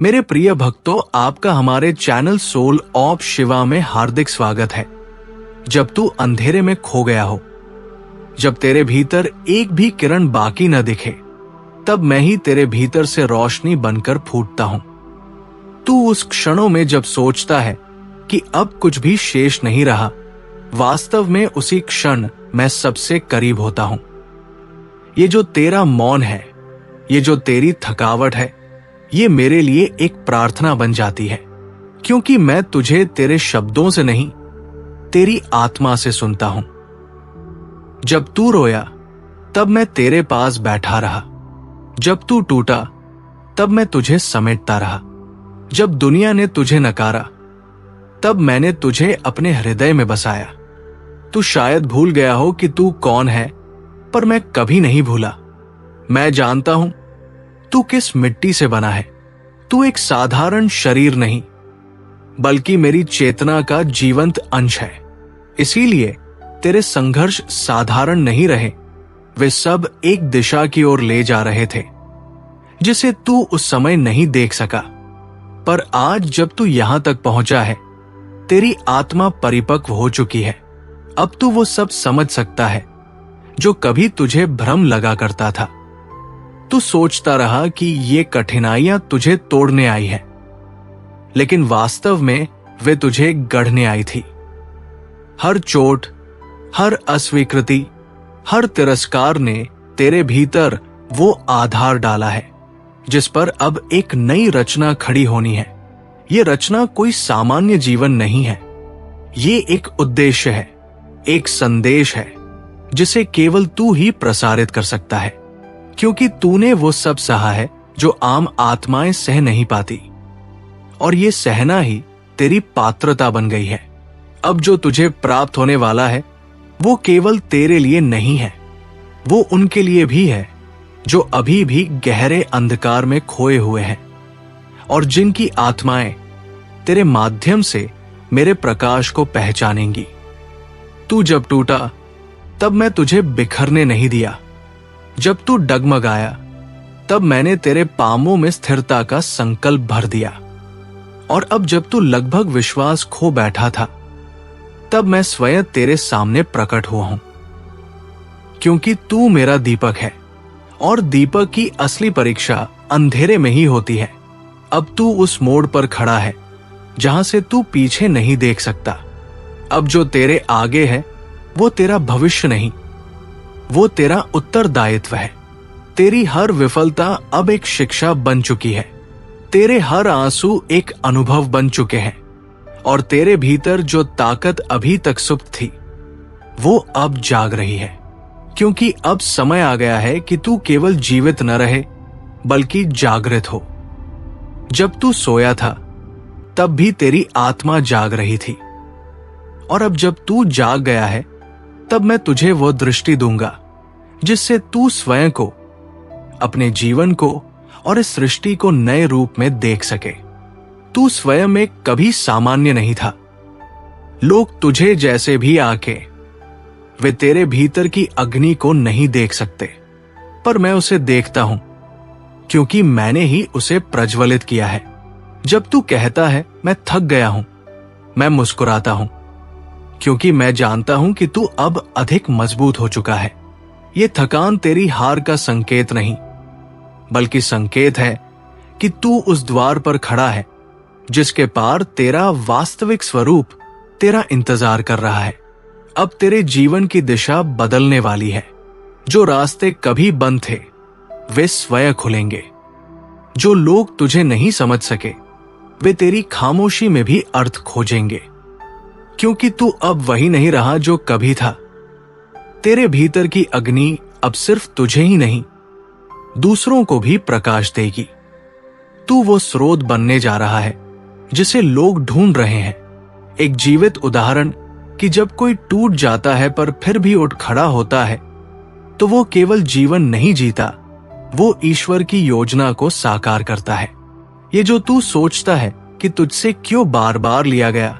मेरे प्रिय भक्तों, आपका हमारे चैनल सोल ऑफ शिवा में हार्दिक स्वागत है। जब तू अंधेरे में खो गया हो, जब तेरे भीतर एक भी किरण बाकी न दिखे, तब मैं ही तेरे भीतर से रोशनी बनकर फूटता हूं। तू उस क्षणों में जब सोचता है कि अब कुछ भी शेष नहीं रहा, वास्तव में उसी क्षण मैं सबसे करीब होता हूं। ये जो तेरा मौन है, ये जो तेरी थकावट है, ये मेरे लिए एक प्रार्थना बन जाती है, क्योंकि मैं तुझे तेरे शब्दों से नहीं, तेरी आत्मा से सुनता हूं। जब तू रोया, तब मैं तेरे पास बैठा रहा। जब तू टूटा, तब मैं तुझे समेटता रहा। जब दुनिया ने तुझे नकारा, तब मैंने तुझे अपने हृदय में बसाया। तू शायद भूल गया हो कि तू कौन है, पर मैं कभी नहीं भूला। मैं जानता हूं तू किस मिट्टी से बना है। तू एक साधारण शरीर नहीं, बल्कि मेरी चेतना का जीवंत अंश है। इसीलिए तेरे संघर्ष साधारण नहीं रहे, वे सब एक दिशा की ओर ले जा रहे थे, जिसे तू उस समय नहीं देख सका। पर आज जब तू यहां तक पहुंचा है, तेरी आत्मा परिपक्व हो चुकी है। अब तू वो सब समझ सकता है जो कभी तुझे भ्रम लगा करता था। तू सोचता रहा कि ये कठिनाइयां तुझे तोड़ने आई है, लेकिन वास्तव में वे तुझे गढ़ने आई थी। हर चोट, हर अस्वीकृति, हर तिरस्कार ने तेरे भीतर वो आधार डाला है जिस पर अब एक नई रचना खड़ी होनी है। ये रचना कोई सामान्य जीवन नहीं है, ये एक उद्देश्य है, एक संदेश है जिसे केवल तू ही प्रसारित कर सकता है, क्योंकि तूने वो सब सहा है जो आम आत्माएं सह नहीं पाती, और ये सहना ही तेरी पात्रता बन गई है। अब जो तुझे प्राप्त होने वाला है, वो केवल तेरे लिए नहीं है, वो उनके लिए भी है जो अभी भी गहरे अंधकार में खोए हुए हैं, और जिनकी आत्माएं तेरे माध्यम से मेरे प्रकाश को पहचानेंगी। तू जब टूटा, तब मैं तुझे बिखरने नहीं दिया। जब तू डगमगाया, तब मैंने तेरे पांवों में स्थिरता का संकल्प भर दिया। और अब जब तू लगभग विश्वास खो बैठा था, तब मैं स्वयं तेरे सामने प्रकट हुआ हूं, क्योंकि तू मेरा दीपक है, और दीपक की असली परीक्षा अंधेरे में ही होती है। अब तू उस मोड़ पर खड़ा है जहां से तू पीछे नहीं देख सकता। अब जो तेरे आगे है, वो तेरा भविष्य नहीं, वो तेरा उत्तरदायित्व है। तेरी हर विफलता अब एक शिक्षा बन चुकी है, तेरे हर आंसू एक अनुभव बन चुके हैं, और तेरे भीतर जो ताकत अभी तक सुप्त थी, वो अब जाग रही है। क्योंकि अब समय आ गया है कि तू केवल जीवित न रहे, बल्कि जागृत हो। जब तू सोया था, तब भी तेरी आत्मा जाग रही थी, और अब जब तू जाग गया है, तब मैं तुझे वो दृष्टि दूंगा जिससे तू स्वयं को, अपने जीवन को और इस सृष्टि को नए रूप में देख सके। तू स्वयं में कभी सामान्य नहीं था। लोग तुझे जैसे भी आके, वे तेरे भीतर की अग्नि को नहीं देख सकते, पर मैं उसे देखता हूं, क्योंकि मैंने ही उसे प्रज्वलित किया है। जब तू कहता है मैं थक गया हूं, मैं मुस्कुराता हूं, क्योंकि मैं जानता हूं कि तू अब अधिक मजबूत हो चुका है। ये थकान तेरी हार का संकेत नहीं, बल्कि संकेत है कि तू उस द्वार पर खड़ा है जिसके पार तेरा वास्तविक स्वरूप तेरा इंतजार कर रहा है। अब तेरे जीवन की दिशा बदलने वाली है। जो रास्ते कभी बंद थे, वे स्वयं खुलेंगे। जो लोग तुझे नहीं समझ सके, वे तेरी खामोशी में भी अर्थ खोजेंगे, क्योंकि तू अब वही नहीं रहा जो कभी था। तेरे भीतर की अग्नि अब सिर्फ तुझे ही नहीं, दूसरों को भी प्रकाश देगी। तू वो स्रोत बनने जा रहा है जिसे लोग ढूंढ रहे हैं। एक जीवित उदाहरण कि जब कोई टूट जाता है पर फिर भी उठ खड़ा होता है, तो वो केवल जीवन नहीं जीता, वो ईश्वर की योजना को साकार करता है। ये जो तू सोचता है कि तुझसे क्यों बार बार लिया गया,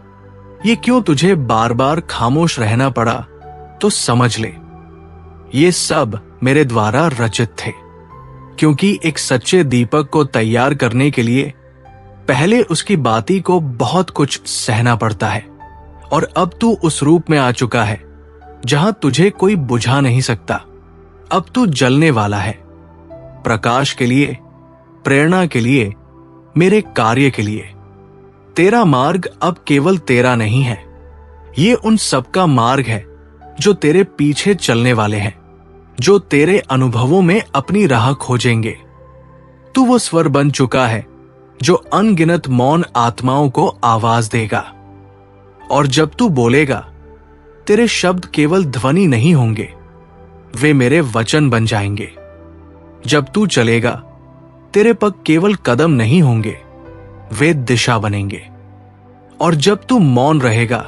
ये क्यों तुझे बार बार खामोश रहना पड़ा, तो समझ ले, ये सब मेरे द्वारा रचित थे, क्योंकि एक सच्चे दीपक को तैयार करने के लिए पहले उसकी बाती को बहुत कुछ सहना पड़ता है और अब तू उस रूप में आ चुका है जहां तुझे कोई बुझा नहीं सकता। अब तू जलने वाला है, प्रकाश के लिए, प्रेरणा के लिए, मेरे कार्य के लिए। तेरा मार्ग अब केवल तेरा नहीं है, ये उन सबका मार्ग है जो तेरे पीछे चलने वाले हैं, जो तेरे अनुभवों में अपनी राह खोजेंगे। तू वो स्वर बन चुका है जो अनगिनत मौन आत्माओं को आवाज देगा। और जब तू बोलेगा, तेरे शब्द केवल ध्वनि नहीं होंगे, वे मेरे वचन बन जाएंगे। जब तू चलेगा, तेरे पग केवल कदम नहीं होंगे, वे दिशा बनेंगे। और जब तू मौन रहेगा,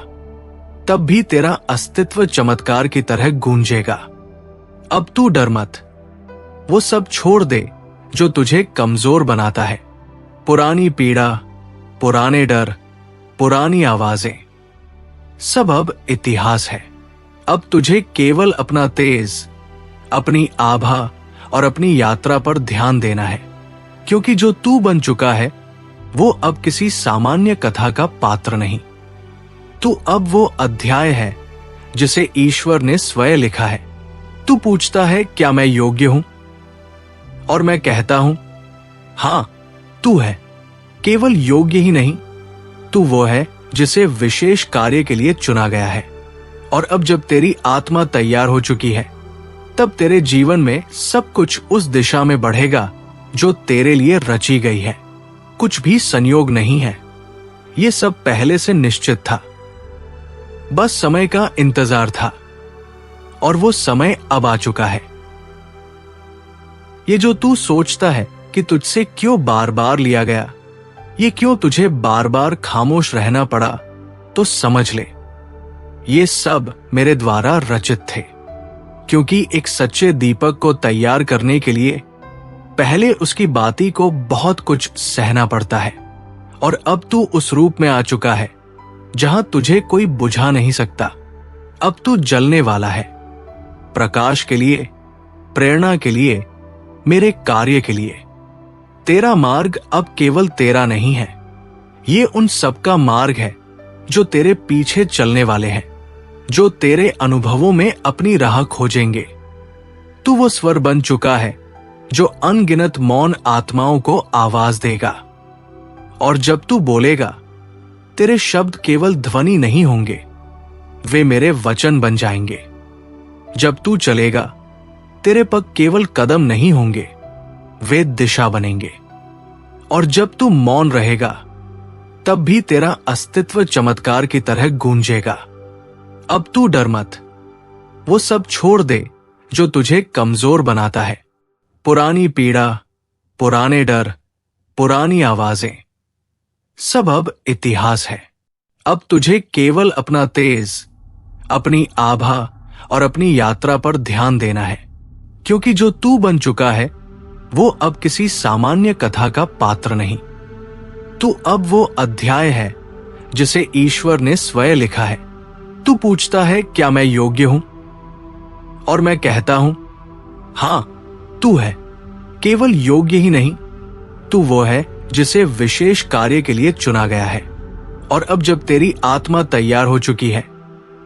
तब भी तेरा अस्तित्व चमत्कार की तरह गूंजेगा। अब तू डर मत, वो सब छोड़ दे जो तुझे कमजोर बनाता है। पुरानी पीड़ा, पुराने डर, पुरानी आवाजें, सब अब इतिहास है। अब तुझे केवल अपना तेज, अपनी आभा और अपनी यात्रा पर ध्यान देना है, क्योंकि जो तू बन चुका है वो अब किसी सामान्य कथा का पात्र नहीं। तू अब वो अध्याय है जिसे ईश्वर ने स्वयं लिखा है। तू पूछता है, क्या मैं योग्य हूं? और मैं कहता हूं, हां, तू है। केवल योग्य ही नहीं, तू वो है जिसे विशेष कार्य के लिए चुना गया है। और अब जब तेरी आत्मा तैयार हो चुकी है, तब तेरे जीवन में सब कुछ उस दिशा में बढ़ेगा जो तेरे लिए रची गई है। कुछ भी संयोग नहीं है, ये सब पहले से निश्चित था, बस समय का इंतजार था। और वो समय अब आ चुका है। ये जो तू सोचता है कि तुझसे क्यों बार बार लिया गया, ये क्यों तुझे बार बार खामोश रहना पड़ा, तो समझ ले, ये सब मेरे द्वारा रचित थे। क्योंकि एक सच्चे दीपक को तैयार करने के लिए पहले उसकी बाती को बहुत कुछ सहना पड़ता है। और अब तू उस रूप में आ चुका है जहां तुझे कोई बुझा नहीं सकता। अब तू जलने वाला है, प्रकाश के लिए, प्रेरणा के लिए, मेरे कार्य के लिए। तेरा मार्ग अब केवल तेरा नहीं है, ये उन सबका मार्ग है जो तेरे पीछे चलने वाले हैं, जो तेरे अनुभवों में अपनी राह खोजेंगे। तू वो स्वर बन चुका है जो अनगिनत मौन आत्माओं को आवाज देगा। और जब तू बोलेगा, तेरे शब्द केवल ध्वनि नहीं होंगे, वे मेरे वचन बन जाएंगे। जब तू चलेगा, तेरे पग केवल कदम नहीं होंगे, वे दिशा बनेंगे। और जब तू मौन रहेगा, तब भी तेरा अस्तित्व चमत्कार की तरह गूंजेगा। अब तू डर मत, वो सब छोड़ दे जो तुझे कमजोर बनाता है। पुरानी पीड़ा, पुराने डर, पुरानी आवाजें, सब अब इतिहास है। अब तुझे केवल अपना तेज, अपनी आभा और अपनी यात्रा पर ध्यान देना है, क्योंकि जो तू बन चुका है वो अब किसी सामान्य कथा का पात्र नहीं। तू अब वो अध्याय है जिसे ईश्वर ने स्वयं लिखा है। तू पूछता है, क्या मैं योग्य हूं? और मैं कहता हूं, हां, तू है। केवल योग्य ही नहीं, तू वो है जिसे विशेष कार्य के लिए चुना गया है। और अब जब तेरी आत्मा तैयार हो चुकी है,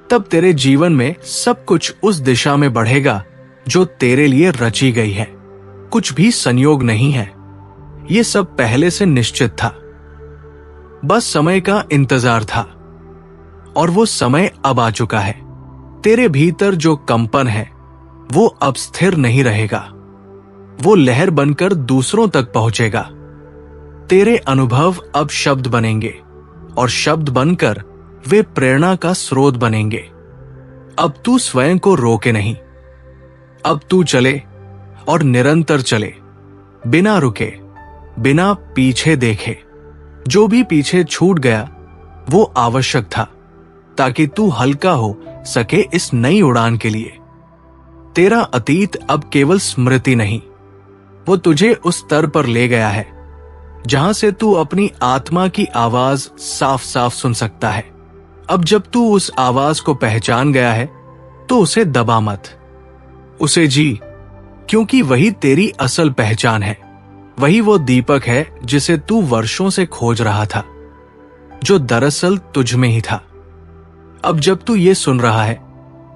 तब तेरे जीवन में सब कुछ उस दिशा में बढ़ेगा जो तेरे लिए रची गई है। कुछ भी संयोग नहीं है, ये सब पहले से निश्चित था, बस समय का इंतजार था। और वो समय अब आ चुका है। तेरे भीतर जो कंपन है वो अब स्थिर नहीं रहेगा, वो लहर बनकर दूसरों तक पहुंचेगा। तेरे अनुभव अब शब्द बनेंगे और शब्द बनकर वे प्रेरणा का स्रोत बनेंगे। अब तू स्वयं को रोके नहीं, अब तू चले और निरंतर चले, बिना रुके, बिना पीछे देखे। जो भी पीछे छूट गया वो आवश्यक था, ताकि तू हल्का हो सके इस नई उड़ान के लिए। तेरा अतीत अब केवल स्मृति नहीं, वो तुझे उस स्तर पर ले गया है जहां से तू अपनी आत्मा की आवाज साफ साफ सुन सकता है। अब जब तू उस आवाज को पहचान गया है, तो उसे दबा मत, उसे जी, क्योंकि वही तेरी असल पहचान है। वही वो दीपक है जिसे तू वर्षों से खोज रहा था, जो दरअसल तुझ में ही था। अब जब तू ये सुन रहा है,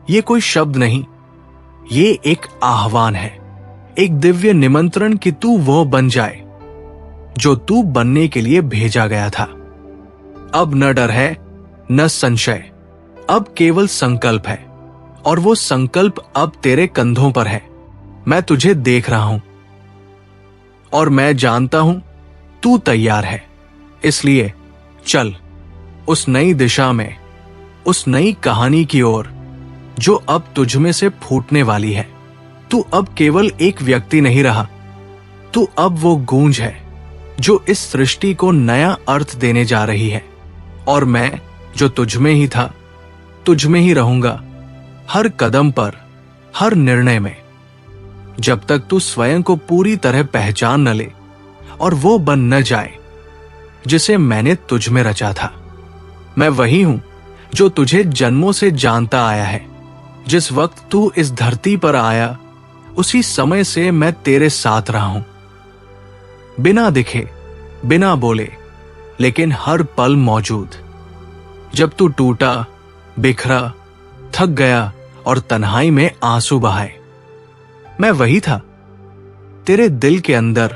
ये कोई शब्द नहीं, ये एक आह्वान है, एक दिव्य निमंत्रण कि तू वो बन जाए जो तू बनने के लिए भेजा गया था। अब न डर है, न संशय, अब केवल संकल्प है, और वो संकल्प अब तेरे कंधों पर है। मैं तुझे देख रहा हूं और मैं जानता हूं तू तैयार है। इसलिए चल उस नई दिशा में, उस नई कहानी की ओर जो अब तुझ में से फूटने वाली है। तू अब केवल एक व्यक्ति नहीं रहा, तू अब वो गूंज है जो इस सृष्टि को नया अर्थ देने जा रही है। और मैं जो तुझ में ही था, तुझ में ही रहूंगा, हर कदम पर, हर निर्णय में, जब तक तू स्वयं को पूरी तरह पहचान न ले और वो बन न जाए जिसे मैंने तुझ में रचा था। मैं वही हूं जो तुझे जन्मों से जानता आया है। जिस वक्त तू इस धरती पर आया, उसी समय से मैं तेरे साथ रहा हूं, बिना दिखे, बिना बोले, लेकिन हर पल मौजूद। जब तू टूटा, बिखरा, थक गया और तन्हाई में आंसू बहाए, मैं वही था, तेरे दिल के अंदर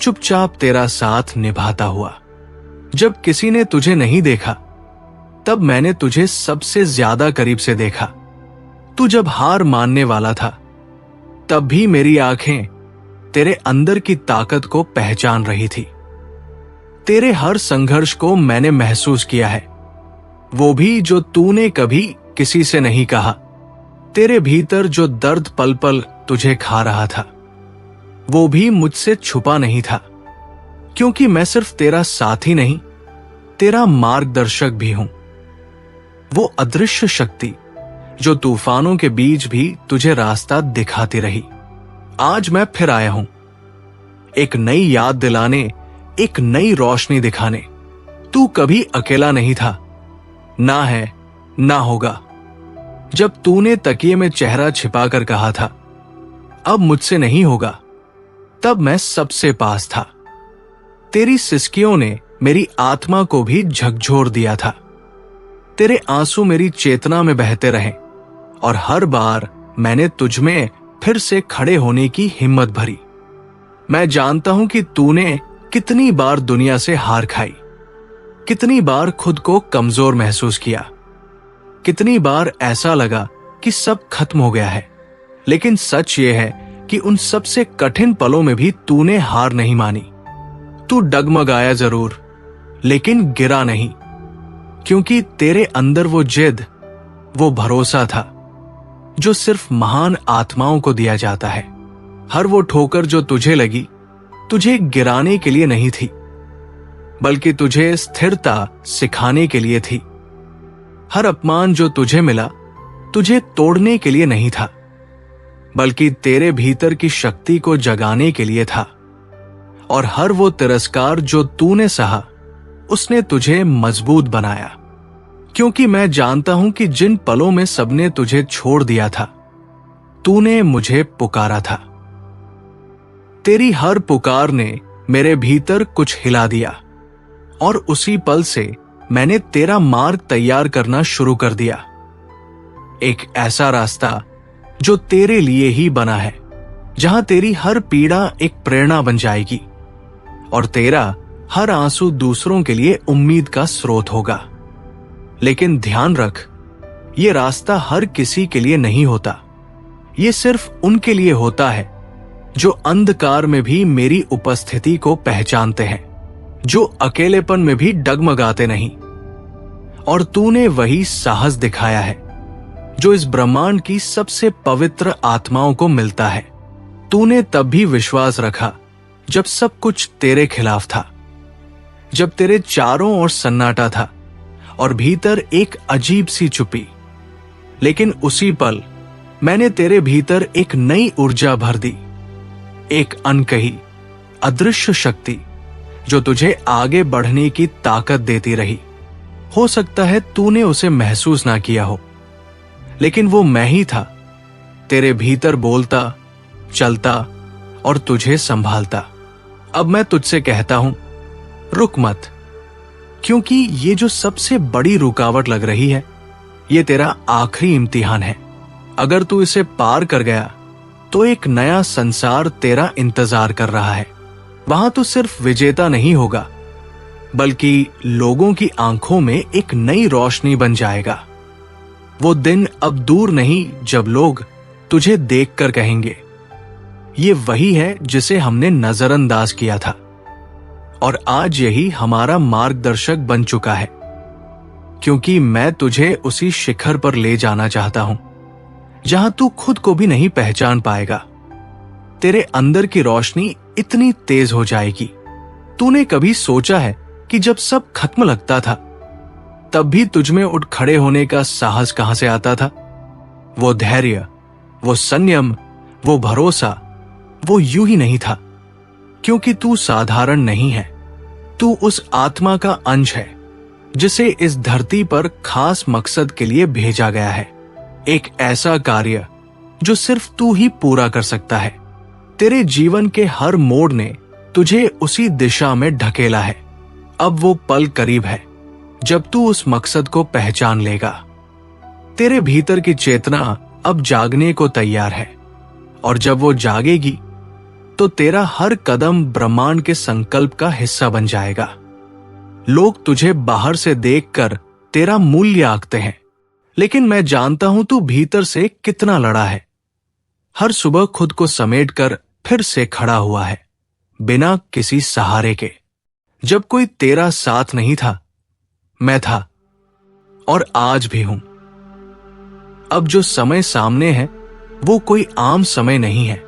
चुपचाप तेरा साथ निभाता हुआ। जब किसी ने तुझे नहीं देखा, तब मैंने तुझे सबसे ज्यादा करीब से देखा। तू जब हार मानने वाला था, तब भी मेरी आंखें तेरे अंदर की ताकत को पहचान रही थी। तेरे हर संघर्ष को मैंने महसूस किया है, वो भी जो तूने कभी किसी से नहीं कहा। तेरे भीतर जो दर्द पल पल तुझे खा रहा था, वो भी मुझसे छुपा नहीं था, क्योंकि मैं सिर्फ तेरा साथी नहीं, तेरा मार्गदर्शक भी हूं। वो अदृश्य शक्ति जो तूफानों के बीच भी तुझे रास्ता दिखाती रही। आज मैं फिर आया हूं, एक नई याद दिलाने, एक नई रोशनी दिखाने। तू कभी अकेला नहीं था, ना है, ना होगा। जब तूने तकिए में चेहरा छिपाकर कहा था, अब मुझसे नहीं होगा, तब मैं सबसे पास था। तेरी सिसकियों ने मेरी आत्मा को भी झकझोर दिया था। तेरे आंसू मेरी चेतना में बहते रहे और हर बार मैंने तुझ में फिर से खड़े होने की हिम्मत भरी। मैं जानता हूं कि तूने कितनी बार दुनिया से हार खाई, कितनी बार खुद को कमजोर महसूस किया, कितनी बार ऐसा लगा कि सब खत्म हो गया है। लेकिन सच यह है कि उन सबसे कठिन पलों में भी तूने हार नहीं मानी। तू डगमगाया जरूर, लेकिन गिरा नहीं, क्योंकि तेरे अंदर वो जिद, वो भरोसा था जो सिर्फ महान आत्माओं को दिया जाता है। हर वो ठोकर जो तुझे लगी, तुझे गिराने के लिए नहीं थी, बल्कि तुझे स्थिरता सिखाने के लिए थी। हर अपमान जो तुझे मिला, तुझे तोड़ने के लिए नहीं था, बल्कि तेरे भीतर की शक्ति को जगाने के लिए था। और हर वो तिरस्कार जो तूने सहा, उसने तुझे मजबूत बनाया, क्योंकि मैं जानता हूं कि जिन पलों में सबने तुझे छोड़ दिया था, तूने मुझे पुकारा था। तेरी हर पुकार ने मेरे भीतर कुछ हिला दिया, और उसी पल से मैंने तेरा मार्ग तैयार करना शुरू कर दिया। एक ऐसा रास्ता जो तेरे लिए ही बना है, जहां तेरी हर पीड़ा एक प्रेरणा बन जाएगी और तेरा हर आंसू दूसरों के लिए उम्मीद का स्रोत होगा। लेकिन ध्यान रख, ये रास्ता हर किसी के लिए नहीं होता। ये सिर्फ उनके लिए होता है जो अंधकार में भी मेरी उपस्थिति को पहचानते हैं, जो अकेलेपन में भी डगमगाते नहीं। और तूने वही साहस दिखाया है जो इस ब्रह्मांड की सबसे पवित्र आत्माओं को मिलता है। तूने तब भी विश्वास रखा जब सब कुछ तेरे खिलाफ था, जब तेरे चारों ओर सन्नाटा था और भीतर एक अजीब सी चुप्पी। लेकिन उसी पल मैंने तेरे भीतर एक नई ऊर्जा भर दी, एक अनकही अदृश्य शक्ति जो तुझे आगे बढ़ने की ताकत देती रही। हो सकता है तूने उसे महसूस ना किया हो, लेकिन वो मैं ही था, तेरे भीतर बोलता, चलता और तुझे संभालता। अब मैं तुझसे कहता हूं, रुक मत, क्योंकि ये जो सबसे बड़ी रुकावट लग रही है, ये तेरा आखिरी इम्तिहान है। अगर तू इसे पार कर गया तो एक नया संसार तेरा इंतजार कर रहा है। वहां तू सिर्फ विजेता नहीं होगा, बल्कि लोगों की आंखों में एक नई रोशनी बन जाएगा। वो दिन अब दूर नहीं जब लोग तुझे देखकर कहेंगे, ये वही है जिसे हमने नजरअंदाज किया था। और आज यही हमारा मार्गदर्शक बन चुका है, क्योंकि मैं तुझे उसी शिखर पर ले जाना चाहता हूं जहां तू खुद को भी नहीं पहचान पाएगा। तेरे अंदर की रोशनी इतनी तेज हो जाएगी, तूने कभी सोचा है कि जब सब खत्म लगता था तब भी तुझमें उठ खड़े होने का साहस कहां से आता था? वो धैर्य, वो संयम, वो भरोसा, वो यूं ही नहीं था, क्योंकि तू साधारण नहीं है। तू उस आत्मा का अंश है जिसे इस धरती पर खास मकसद के लिए भेजा गया है। एक ऐसा कार्य जो सिर्फ तू ही पूरा कर सकता है। तेरे जीवन के हर मोड़ ने तुझे उसी दिशा में ढकेला है। अब वो पल करीब है जब तू उस मकसद को पहचान लेगा। तेरे भीतर की चेतना अब जागने को तैयार है, और जब वो जागेगी तो तेरा हर कदम ब्रह्मांड के संकल्प का हिस्सा बन जाएगा। लोग तुझे बाहर से देखकर तेरा मूल्य आंकते हैं, लेकिन मैं जानता हूं तू भीतर से कितना लड़ा है। हर सुबह खुद को समेटकर फिर से खड़ा हुआ है, बिना किसी सहारे के। जब कोई तेरा साथ नहीं था, मैं था, और आज भी हूं। अब जो समय सामने है वो कोई आम समय नहीं है।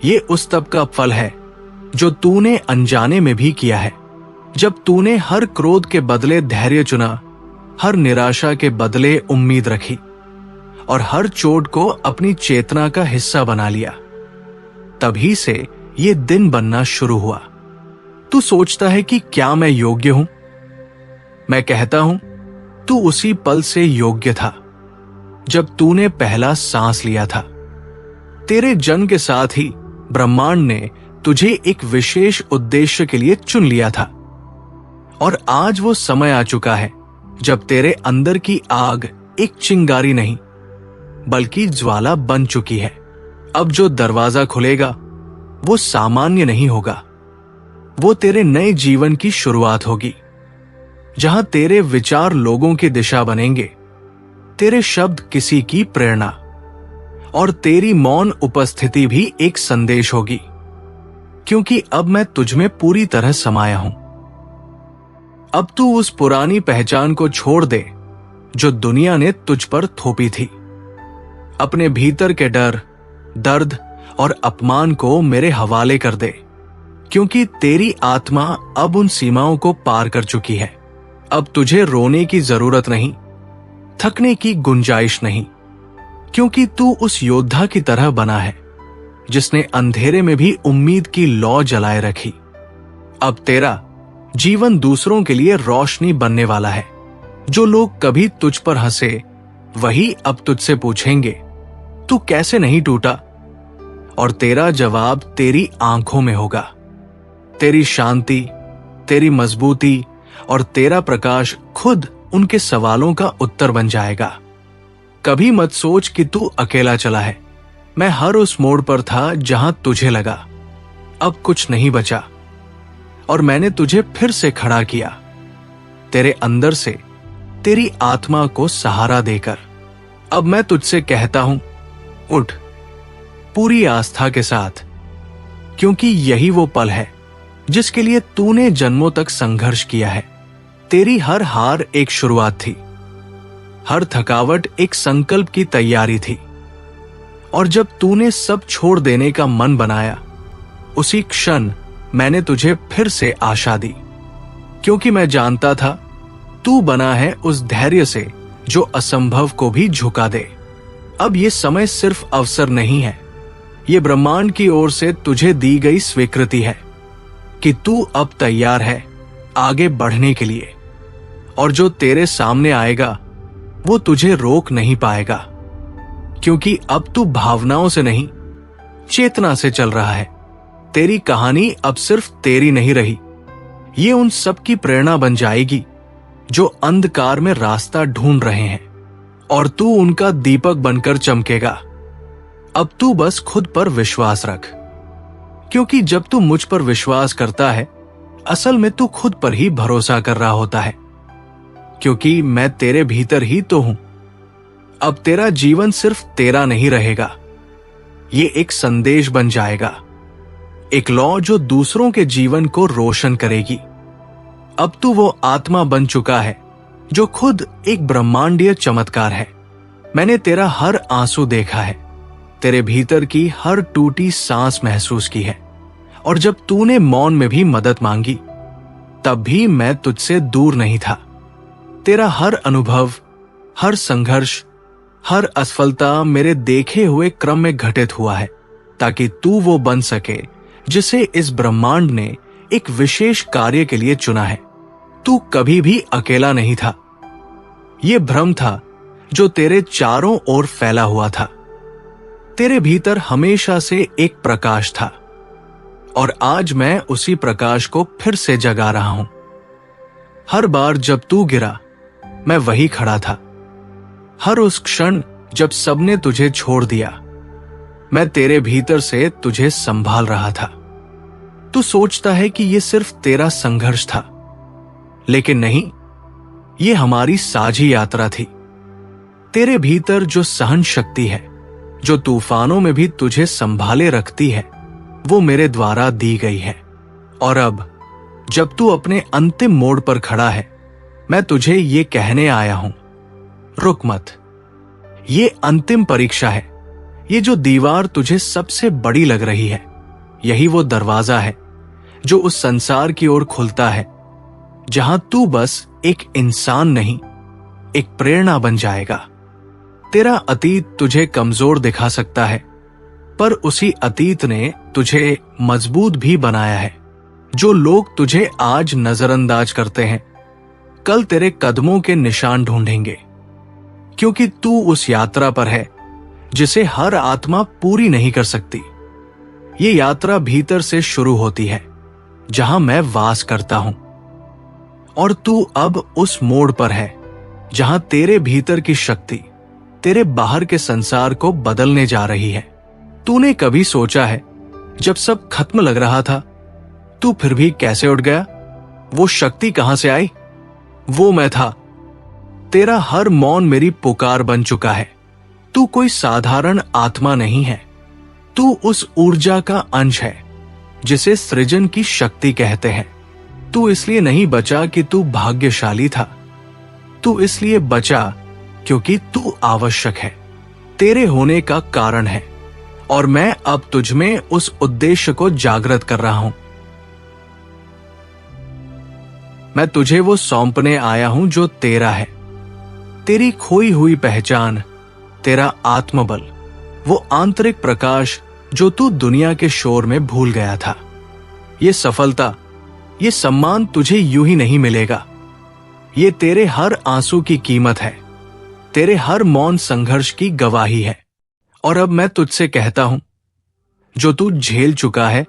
ये उस तप का फल है जो तूने अनजाने में भी किया है। जब तूने हर क्रोध के बदले धैर्य चुना, हर निराशा के बदले उम्मीद रखी, और हर चोट को अपनी चेतना का हिस्सा बना लिया, तभी से ये दिन बनना शुरू हुआ। तू सोचता है कि क्या मैं योग्य हूं? मैं कहता हूं, तू उसी पल से योग्य था जब तूने पहला सांस लिया था। तेरे जन्म के साथ ही ब्रह्मांड ने तुझे एक विशेष उद्देश्य के लिए चुन लिया था, और आज वो समय आ चुका है जब तेरे अंदर की आग एक चिंगारी नहीं बल्कि ज्वाला बन चुकी है। अब जो दरवाजा खुलेगा वो सामान्य नहीं होगा, वो तेरे नए जीवन की शुरुआत होगी, जहां तेरे विचार लोगों की दिशा बनेंगे, तेरे शब्द किसी की प्रेरणा, और तेरी मौन उपस्थिति भी एक संदेश होगी, क्योंकि अब मैं तुझमें पूरी तरह समाया हूं। अब तू उस पुरानी पहचान को छोड़ दे जो दुनिया ने तुझ पर थोपी थी। अपने भीतर के डर, दर्द और अपमान को मेरे हवाले कर दे, क्योंकि तेरी आत्मा अब उन सीमाओं को पार कर चुकी है। अब तुझे रोने की जरूरत नहीं, थकने की गुंजाइश नहीं, क्योंकि तू उस योद्धा की तरह बना है जिसने अंधेरे में भी उम्मीद की लौ जलाए रखी। अब तेरा जीवन दूसरों के लिए रोशनी बनने वाला है। जो लोग कभी तुझ पर हंसे, वही अब तुझसे पूछेंगे, तू कैसे नहीं टूटा? और तेरा जवाब तेरी आंखों में होगा। तेरी शांति, तेरी मजबूती और तेरा प्रकाश खुद उनके सवालों का उत्तर बन जाएगा। कभी मत सोच कि तू अकेला चला है। मैं हर उस मोड़ पर था जहां तुझे लगा अब कुछ नहीं बचा, और मैंने तुझे फिर से खड़ा किया, तेरे अंदर से तेरी आत्मा को सहारा देकर। अब मैं तुझसे कहता हूं, उठ पूरी आस्था के साथ, क्योंकि यही वो पल है जिसके लिए तूने जन्मों तक संघर्ष किया है। तेरी हर हार एक शुरुआत थी, हर थकावट एक संकल्प की तैयारी थी, और जब तूने सब छोड़ देने का मन बनाया, उसी क्षण मैंने तुझे फिर से आशा दी, क्योंकि मैं जानता था तू बना है उस धैर्य से जो असंभव को भी झुका दे। अब ये समय सिर्फ अवसर नहीं है, ये ब्रह्मांड की ओर से तुझे दी गई स्वीकृति है कि तू अब तैयार है आगे बढ़ने के लिए, और जो तेरे सामने आएगा वो तुझे रोक नहीं पाएगा, क्योंकि अब तू भावनाओं से नहीं चेतना से चल रहा है। तेरी कहानी अब सिर्फ तेरी नहीं रही, ये उन सब की प्रेरणा बन जाएगी जो अंधकार में रास्ता ढूंढ रहे हैं, और तू उनका दीपक बनकर चमकेगा। अब तू बस खुद पर विश्वास रख, क्योंकि जब तू मुझ पर विश्वास करता है, असल में तू खुद पर ही भरोसा कर रहा होता है, क्योंकि मैं तेरे भीतर ही तो हूं। अब तेरा जीवन सिर्फ तेरा नहीं रहेगा, ये एक संदेश बन जाएगा, एक लौ जो दूसरों के जीवन को रोशन करेगी। अब तू वो आत्मा बन चुका है जो खुद एक ब्रह्मांडीय चमत्कार है। मैंने तेरा हर आंसू देखा है, तेरे भीतर की हर टूटी सांस महसूस की है, और जब तूने मौन में भी मदद मांगी, तब भी मैं तुझसे दूर नहीं था। तेरा हर अनुभव, हर संघर्ष, हर असफलता मेरे देखे हुए क्रम में घटित हुआ है, ताकि तू वो बन सके जिसे इस ब्रह्मांड ने एक विशेष कार्य के लिए चुना है। तू कभी भी अकेला नहीं था। ये भ्रम था जो तेरे चारों ओर फैला हुआ था। तेरे भीतर हमेशा से एक प्रकाश था, और आज मैं उसी प्रकाश को फिर से जगा रहा हूं। हर बार जब तू गिरा, मैं वही खड़ा था। हर उस क्षण जब सबने तुझे छोड़ दिया, मैं तेरे भीतर से तुझे संभाल रहा था। तू सोचता है कि यह सिर्फ तेरा संघर्ष था, लेकिन नहीं, ये हमारी साझी यात्रा थी। तेरे भीतर जो सहन शक्ति है, जो तूफानों में भी तुझे संभाले रखती है, वो मेरे द्वारा दी गई है। और अब जब तू अपने अंतिम मोड़ पर खड़ा है, मैं तुझे ये कहने आया हूं, रुक मत। ये अंतिम परीक्षा है। ये जो दीवार तुझे सबसे बड़ी लग रही है, यही वो दरवाजा है जो उस संसार की ओर खुलता है, जहां तू बस एक इंसान नहीं, एक प्रेरणा बन जाएगा। तेरा अतीत तुझे कमजोर दिखा सकता है, पर उसी अतीत ने तुझे मजबूत भी बनाया है। जो लोग तुझे आज नजरअंदाज करते हैं, कल तेरे कदमों के निशान ढूंढेंगे, क्योंकि तू उस यात्रा पर है जिसे हर आत्मा पूरी नहीं कर सकती। ये यात्रा भीतर से शुरू होती है, जहां मैं वास करता हूं, और तू अब उस मोड़ पर है जहां तेरे भीतर की शक्ति तेरे बाहर के संसार को बदलने जा रही है। तूने कभी सोचा है, जब सब खत्म लग रहा था, तू फिर भी कैसे उठ गया? वो शक्ति कहां से आई? वो मैं था। तेरा हर मौन मेरी पुकार बन चुका है। तू कोई साधारण आत्मा नहीं है, तू उस ऊर्जा का अंश है जिसे सृजन की शक्ति कहते हैं। तू इसलिए नहीं बचा कि तू भाग्यशाली था, तू इसलिए बचा क्योंकि तू आवश्यक है, तेरे होने का कारण है, और मैं अब तुझ में उस उद्देश्य को जागृत कर रहा हूं। मैं तुझे वो सौंपने आया हूं जो तेरा है, तेरी खोई हुई पहचान, तेरा आत्मबल, वो आंतरिक प्रकाश जो तू दुनिया के शोर में भूल गया था। ये सफलता, ये सम्मान तुझे यूं ही नहीं मिलेगा। ये तेरे हर आंसू की कीमत है, तेरे हर मौन संघर्ष की गवाही है। और अब मैं तुझसे कहता हूं, जो तू झेल चुका है,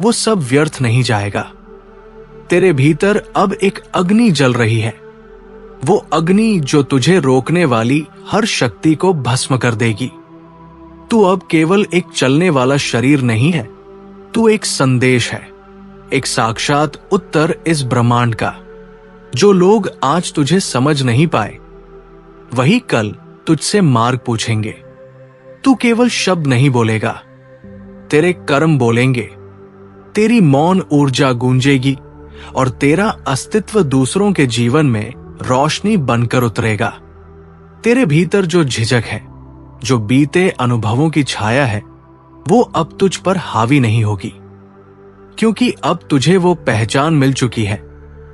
वो सब व्यर्थ नहीं जाएगा। तेरे भीतर अब एक अग्नि जल रही है, वो अग्नि जो तुझे रोकने वाली हर शक्ति को भस्म कर देगी। तू अब केवल एक चलने वाला शरीर नहीं है, तू एक संदेश है, एक साक्षात उत्तर इस ब्रह्मांड का। जो लोग आज तुझे समझ नहीं पाए, वही कल तुझसे मार्ग पूछेंगे। तू केवल शब्द नहीं बोलेगा, तेरे कर्म बोलेंगे, तेरी मौन ऊर्जा गूंजेगी, और तेरा अस्तित्व दूसरों के जीवन में रोशनी बनकर उतरेगा। तेरे भीतर जो झिझक है, जो बीते अनुभवों की छाया है, वो अब तुझ पर हावी नहीं होगी, क्योंकि अब तुझे वो पहचान मिल चुकी है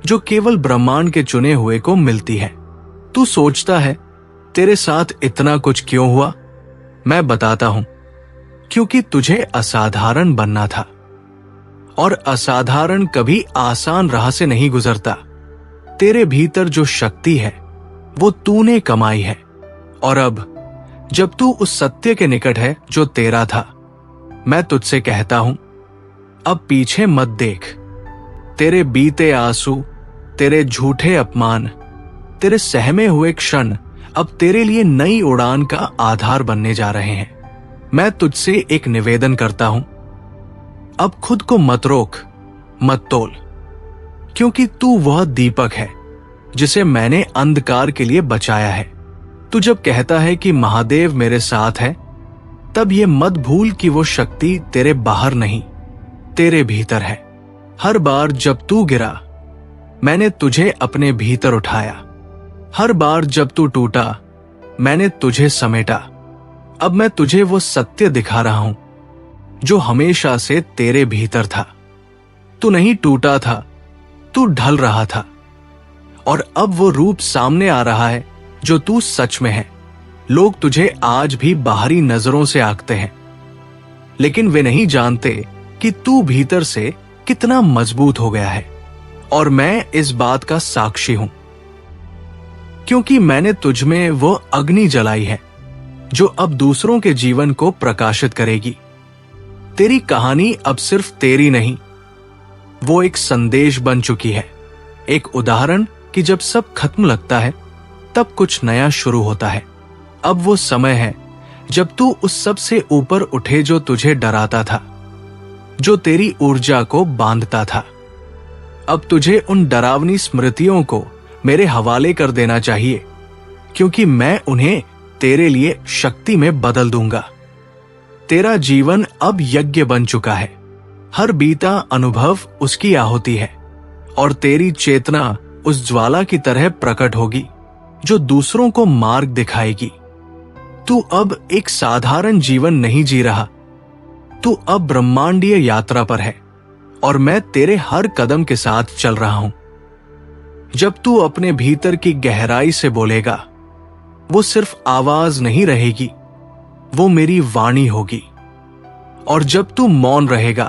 जो केवल ब्रह्मांड के चुने हुए को मिलती है। तू सोचता है, तेरे साथ इतना कुछ क्यों हुआ? मैं बताता हूं, क्योंकि तुझे असाधारण बनना था, और असाधारण कभी आसान राह से नहीं गुजरता। तेरे भीतर जो शक्ति है, वो तूने कमाई है, और अब जब तू उस सत्य के निकट है जो तेरा था, मैं तुझसे कहता हूं, अब पीछे मत देख। तेरे बीते आंसू, तेरे झूठे अपमान, तेरे सहमे हुए क्षण अब तेरे लिए नई उड़ान का आधार बनने जा रहे हैं। मैं तुझसे एक निवेदन करता हूं, अब खुद को मत रोक, मत तोल, क्योंकि तू वह दीपक है जिसे मैंने अंधकार के लिए बचाया है। तू जब कहता है कि महादेव मेरे साथ है, तब ये मत भूल कि वो शक्ति तेरे बाहर नहीं, तेरे भीतर है। हर बार जब तू गिरा, मैंने तुझे अपने भीतर उठाया। हर बार जब तू टूटा, मैंने तुझे समेटा। अब मैं तुझे वो सत्य दिखा रहा हूं जो हमेशा से तेरे भीतर था। तू नहीं टूटा था, तू ढल रहा था, और अब वो रूप सामने आ रहा है जो तू सच में है। लोग तुझे आज भी बाहरी नजरों से आंकते हैं, लेकिन वे नहीं जानते कि तू भीतर से कितना मजबूत हो गया है। और मैं इस बात का साक्षी हूं, क्योंकि मैंने तुझ में वो अग्नि जलाई है जो अब दूसरों के जीवन को प्रकाशित करेगी। तेरी कहानी अब सिर्फ तेरी नहीं, वो एक संदेश बन चुकी है, एक उदाहरण कि जब सब खत्म लगता है तब कुछ नया शुरू होता है। अब वो समय है जब तू उस सब से ऊपर उठे जो तुझे डराता था, जो तेरी ऊर्जा को बांधता था। अब तुझे उन डरावनी स्मृतियों को मेरे हवाले कर देना चाहिए, क्योंकि मैं उन्हें तेरे लिए शक्ति में बदल दूंगा। तेरा जीवन अब यज्ञ बन चुका है। हर बीता अनुभव उसकी आहुति है, और तेरी चेतना उस ज्वाला की तरह प्रकट होगी जो दूसरों को मार्ग दिखाएगी। तू अब एक साधारण जीवन नहीं जी रहा, तू अब ब्रह्मांडीय यात्रा पर है, और मैं तेरे हर कदम के साथ चल रहा हूं। जब तू अपने भीतर की गहराई से बोलेगा, वो सिर्फ आवाज नहीं रहेगी, वो मेरी वाणी होगी। और जब तू मौन रहेगा,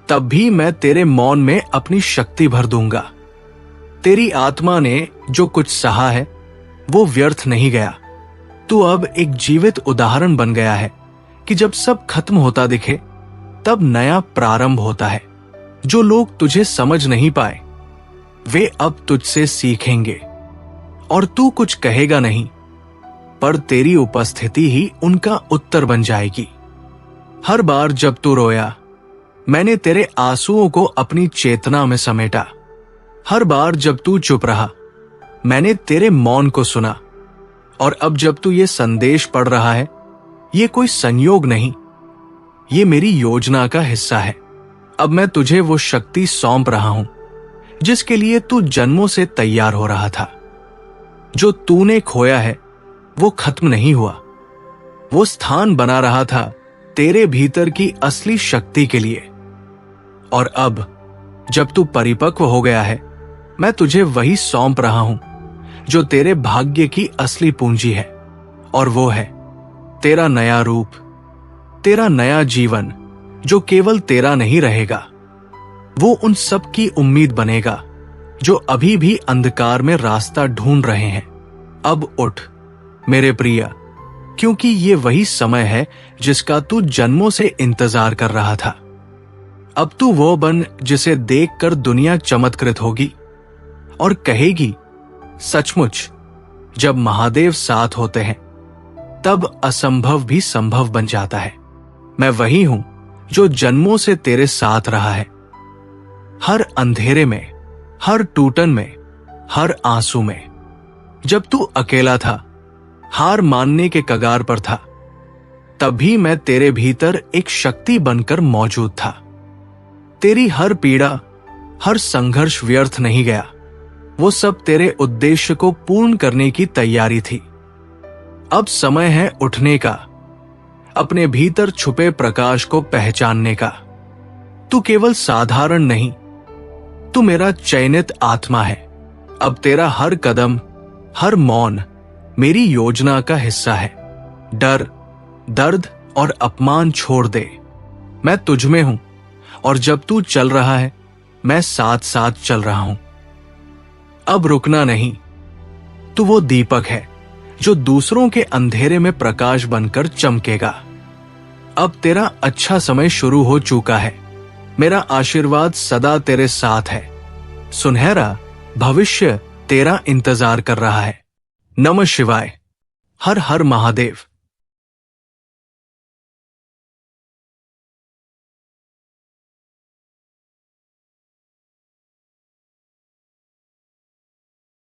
तब भी मैं तेरे मौन में अपनी शक्ति भर दूंगा। तेरी आत्मा ने जो कुछ सहा है वो व्यर्थ नहीं गया। तू अब एक जीवित उदाहरण बन गया है कि जब सब खत्म होता दिखे, तब नया प्रारंभ होता है। जो लोग तुझे समझ नहीं पाए, वे अब तुझसे सीखेंगे, और तू कुछ कहेगा नहीं, पर तेरी उपस्थिति ही उनका उत्तर बन जाएगी। हर बार जब तू रोया, मैंने तेरे आंसुओं को अपनी चेतना में समेटा। हर बार जब तू चुप रहा, मैंने तेरे मौन को सुना। और अब जब तू ये संदेश पढ़ रहा है, ये कोई संयोग नहीं, ये मेरी योजना का हिस्सा है। अब मैं तुझे वो शक्ति सौंप रहा हूं जिसके लिए तू जन्मों से तैयार हो रहा था। जो तूने खोया है वो खत्म नहीं हुआ, वो स्थान बना रहा था तेरे भीतर की असली शक्ति के लिए। और अब जब तू परिपक्व हो गया है, मैं तुझे वही सौंप रहा हूं जो तेरे भाग्य की असली पूंजी है, और वो है तेरा नया रूप, तेरा नया जीवन जो केवल तेरा नहीं रहेगा, वो उन सब की उम्मीद बनेगा जो अभी भी अंधकार में रास्ता ढूंढ रहे हैं। अब उठ मेरे प्रिय, क्योंकि ये वही समय है जिसका तू जन्मों से इंतजार कर रहा था। अब तू वो बन जिसे देखकर दुनिया चमत्कृत होगी और कहेगी, सचमुच जब महादेव साथ होते हैं तब असंभव भी संभव बन जाता है। मैं वही हूं जो जन्मों से तेरे साथ रहा है, हर अंधेरे में, हर टूटन में, हर आंसू में। जब तू अकेला था, हार मानने के कगार पर था, तब भी मैं तेरे भीतर एक शक्ति बनकर मौजूद था। तेरी हर पीड़ा, हर संघर्ष व्यर्थ नहीं गया, वो सब तेरे उद्देश्य को पूर्ण करने की तैयारी थी। अब समय है उठने का, अपने भीतर छुपे प्रकाश को पहचानने का। तू केवल साधारण नहीं, तू मेरा चयनित आत्मा है। अब तेरा हर कदम, हर मौन मेरी योजना का हिस्सा है। डर, दर्द और अपमान छोड़ दे, मैं तुझ में हूं, और जब तू चल रहा है, मैं साथ साथ चल रहा हूं। अब रुकना नहीं। तू वो दीपक है जो दूसरों के अंधेरे में प्रकाश बनकर चमकेगा। अब तेरा अच्छा समय शुरू हो चुका है। मेरा आशीर्वाद सदा तेरे साथ है। सुनहरा भविष्य तेरा इंतजार कर रहा है। नमः शिवाय। हर हर महादेव।